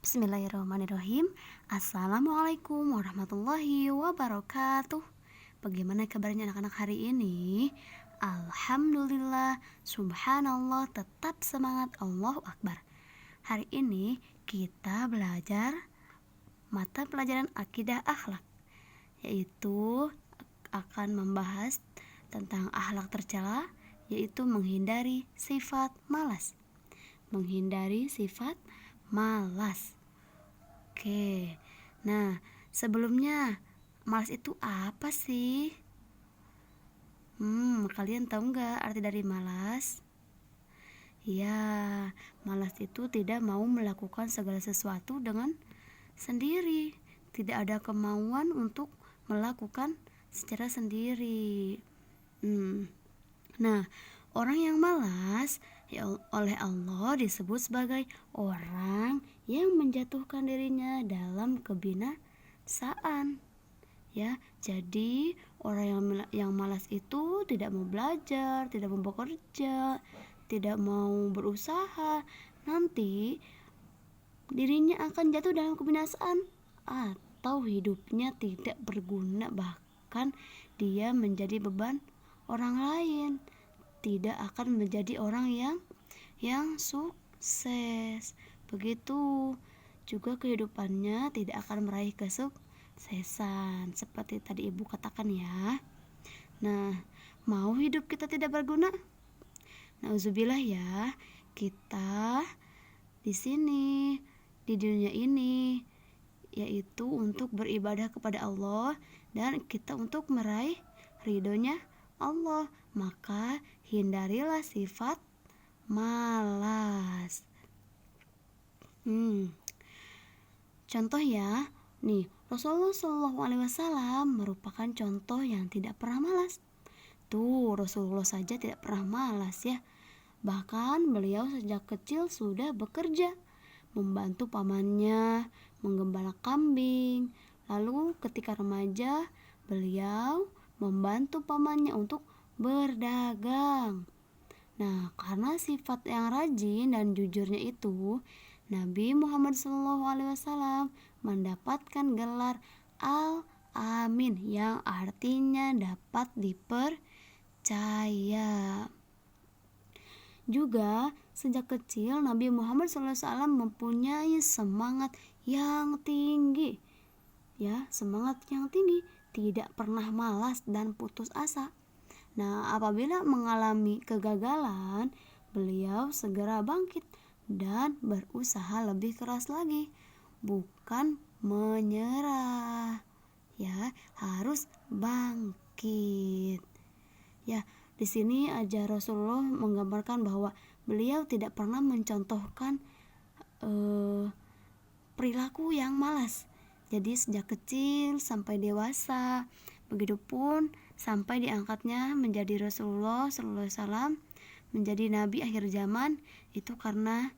Bismillahirrahmanirrahim. Assalamualaikum warahmatullahi wabarakatuh. Bagaimana kabarnya anak-anak hari ini? Alhamdulillah, subhanallah, tetap semangat, Allahu Akbar. Hari ini kita belajar mata pelajaran akidah akhlak, yaitu akan membahas tentang akhlak tercela, yaitu menghindari sifat malas. Oke. Nah, sebelumnya malas itu apa sih? Kalian tahu nggak arti dari malas? Ya, malas itu tidak mau melakukan segala sesuatu dengan sendiri. Tidak ada kemauan untuk melakukan secara sendiri. Nah, orang yang malas oleh Allah disebut sebagai orang yang menjatuhkan dirinya dalam kebinasaan. Ya, jadi orang yang malas itu tidak mau belajar, tidak mau bekerja, tidak mau berusaha. Nanti dirinya akan jatuh dalam kebinasaan atau hidupnya tidak berguna, bahkan dia menjadi beban orang lain. Tidak akan menjadi orang yang sukses. Begitu juga kehidupannya tidak akan meraih kesuksesan, seperti tadi ibu katakan ya. Nah, mau hidup kita tidak berguna? Nauzubillah ya. Kita di sini, di dunia ini, yaitu untuk beribadah kepada Allah dan kita untuk meraih ridhonya Allah. Maka hindarilah sifat malas. Contoh ya, nih Rasulullah SAW merupakan contoh yang tidak pernah malas. Tuh, Rasulullah saja tidak pernah malas ya. Bahkan beliau sejak kecil sudah bekerja, membantu pamannya menggembala kambing. Lalu ketika remaja, beliau membantu pamannya untuk berdagang. Nah, karena sifat yang rajin dan jujurnya itu, Nabi Muhammad SAW mendapatkan gelar Al-Amin yang artinya dapat dipercaya. Juga sejak kecil Nabi Muhammad SAW mempunyai semangat yang tinggi. Ya, semangat yang tinggi, tidak pernah malas dan putus asa. Nah, apabila mengalami kegagalan, beliau segera bangkit dan berusaha lebih keras lagi, bukan menyerah. Ya, harus bangkit. Ya, di sini aja Rasulullah menggambarkan bahwa beliau tidak pernah mencontohkan perilaku yang malas. Jadi sejak kecil sampai dewasa, begitupun sampai diangkatnya menjadi Rasulullah SAW, menjadi nabi akhir zaman, itu karena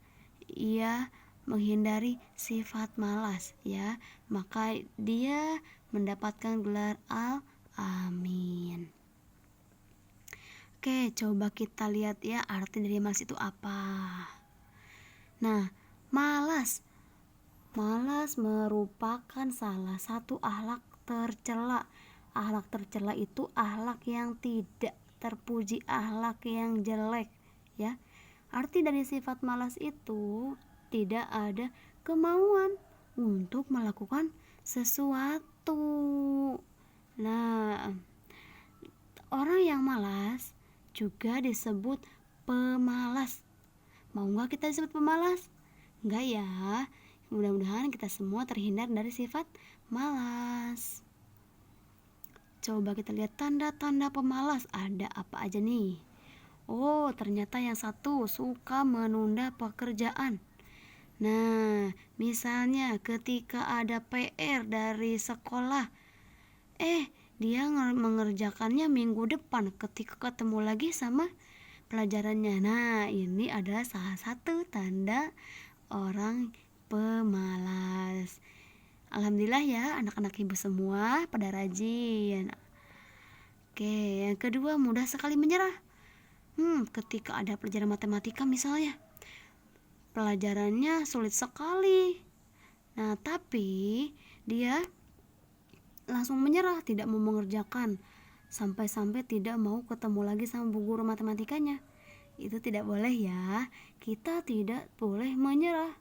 ia menghindari sifat malas ya. Maka dia mendapatkan gelar Al-Amin. Oke, coba kita lihat ya arti dari malas itu apa. Nah, malas merupakan salah satu akhlak tercela. Akhlak tercela itu akhlak yang tidak terpuji, akhlak yang jelek ya. Arti dari sifat malas itu tidak ada kemauan untuk melakukan sesuatu. Nah, orang yang malas juga disebut pemalas. Mau nggak kita disebut pemalas? Enggak ya. Mudah-mudahan kita semua terhindar dari sifat malas. Coba kita lihat tanda-tanda pemalas, ada apa aja nih? Oh, ternyata yang satu, suka menunda pekerjaan. Nah, misalnya ketika ada PR dari sekolah, dia mengerjakannya minggu depan ketika ketemu lagi sama pelajarannya. Nah, ini adalah salah satu tanda orang pemalas. Alhamdulillah ya, anak-anak ibu semua pada rajin. Oke, yang kedua, mudah sekali menyerah. Ketika ada pelajaran matematika misalnya, pelajarannya sulit sekali, Nah, tapi dia langsung menyerah, tidak mau mengerjakan, sampai-sampai tidak mau ketemu lagi sama bu guru matematikanya. Itu tidak boleh ya. Kita tidak boleh menyerah.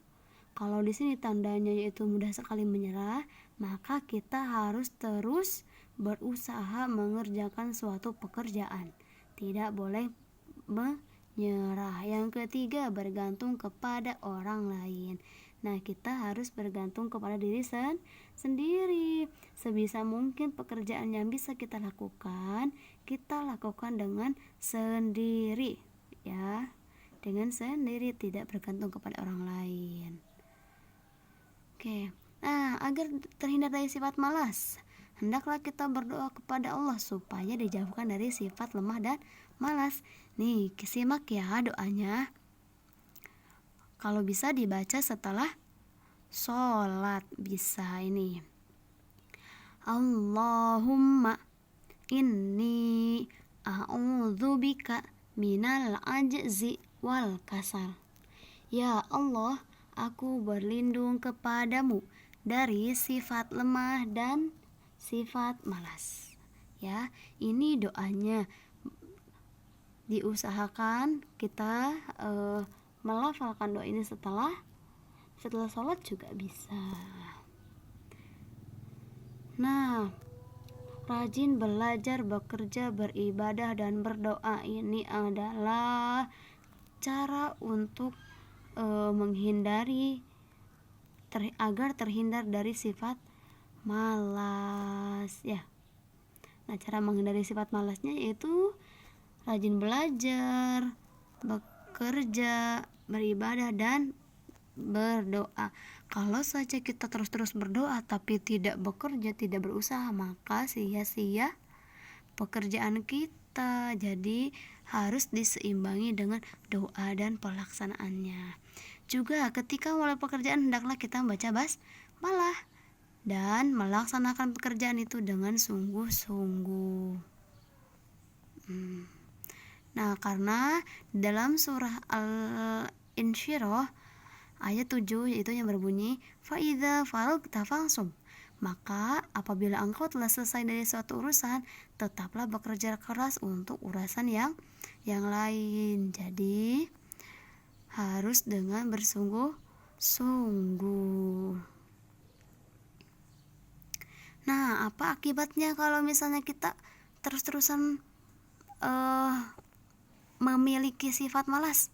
Kalau di sini tandanya yaitu mudah sekali menyerah, maka kita harus terus berusaha mengerjakan suatu pekerjaan. Tidak boleh menyerah. Yang ketiga, bergantung kepada orang lain. Nah, kita harus bergantung kepada diri sendiri. Sebisa mungkin pekerjaan yang bisa kita lakukan dengan sendiri, ya. Dengan sendiri, tidak bergantung kepada orang lain. Oke. Nah, agar terhindar dari sifat malas, hendaklah kita berdoa kepada Allah supaya dijauhkan dari sifat lemah dan malas. Nih, simak ya doanya. Kalau bisa dibaca setelah sholat, bisa ini. Allahumma inni a'udzubika minal ajzi wal kasal. Ya Allah, aku berlindung kepadamu dari sifat lemah dan sifat malas. Ya, ini doanya. Diusahakan kita melafalkan doa ini setelah sholat juga bisa. Nah, rajin belajar, bekerja, beribadah, dan berdoa ini adalah cara untuk menghindari agar terhindar dari sifat malas, ya. Nah, cara menghindari sifat malasnya yaitu rajin belajar, bekerja, beribadah, dan berdoa. Kalau saja kita terus-terus berdoa tapi tidak bekerja, tidak berusaha, maka sia-sia pekerjaan kita. Jadi harus diseimbangi dengan doa dan pelaksanaannya. Juga ketika mulai pekerjaan, hendaklah kita membaca basmalah dan melaksanakan pekerjaan itu dengan sungguh-sungguh. Nah, karena dalam surah Al-Insyirah ayat 7 yaitu yang berbunyi fa'idza faragta fansub, maka apabila engkau telah selesai dari suatu urusan, tetaplah bekerja keras untuk urusan yang lain. Jadi harus dengan bersungguh-sungguh. Nah, apa akibatnya kalau misalnya kita terus-terusan memiliki sifat malas?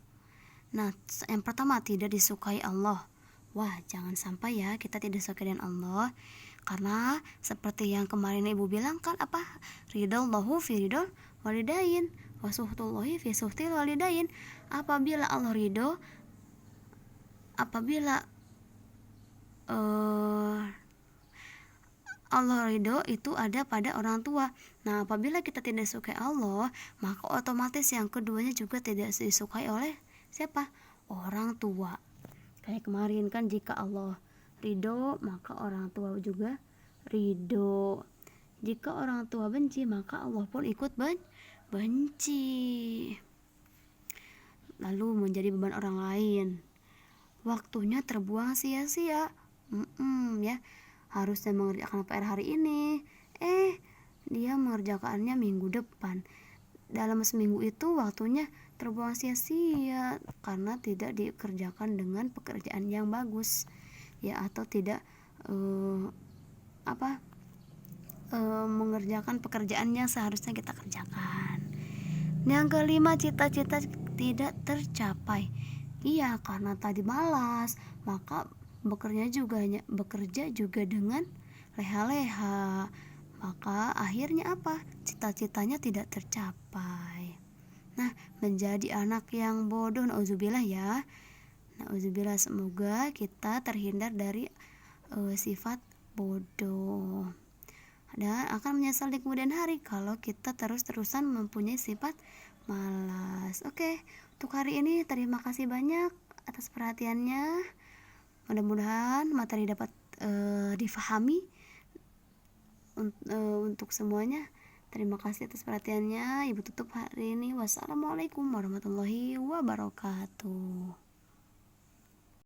Nah, yang pertama, tidak disukai Allah. Wah, jangan sampai ya kita tidak disukai dengan Allah. Karena seperti yang kemarin Ibu bilang kan, apa? Ridallahu fi ridal walidain wa suhtullahi fi suhtil walidain. Apabila Allah ridho, Allah ridho itu ada pada orang tua. Nah, apabila kita tidak sukai Allah, maka otomatis yang keduanya juga tidak disukai oleh siapa? Orang tua. Kayak kemarin kan, jika Allah ridho, maka orang tua juga ridho. Jika orang tua benci, maka Allah pun ikut benci. Lalu menjadi beban orang lain. Waktunya terbuang sia-sia. Ya, harusnya mengerjakan PR hari ini, dia mengerjakannya minggu depan. Dalam seminggu itu waktunya terbuang sia-sia karena tidak dikerjakan dengan pekerjaan yang bagus, ya, atau tidak mengerjakan pekerjaan yang seharusnya kita kerjakan. Yang kelima, cita-cita tidak tercapai. Iya, karena tadi malas, maka bekerja juga dengan leha-leha, maka akhirnya apa? Cita-citanya tidak tercapai. Nah, menjadi anak yang bodoh, nauzubillah ya. Nauzubillah, semoga kita terhindar dari sifat bodoh dan akan menyesal di kemudian hari kalau kita terus-terusan mempunyai sifat malas. Oke, untuk hari ini terima kasih banyak atas perhatiannya. Mudah-mudahan materi dapat difahami untuk semuanya. Terima kasih atas perhatiannya. Ibu tutup hari ini. Wassalamualaikum warahmatullahi wabarakatuh.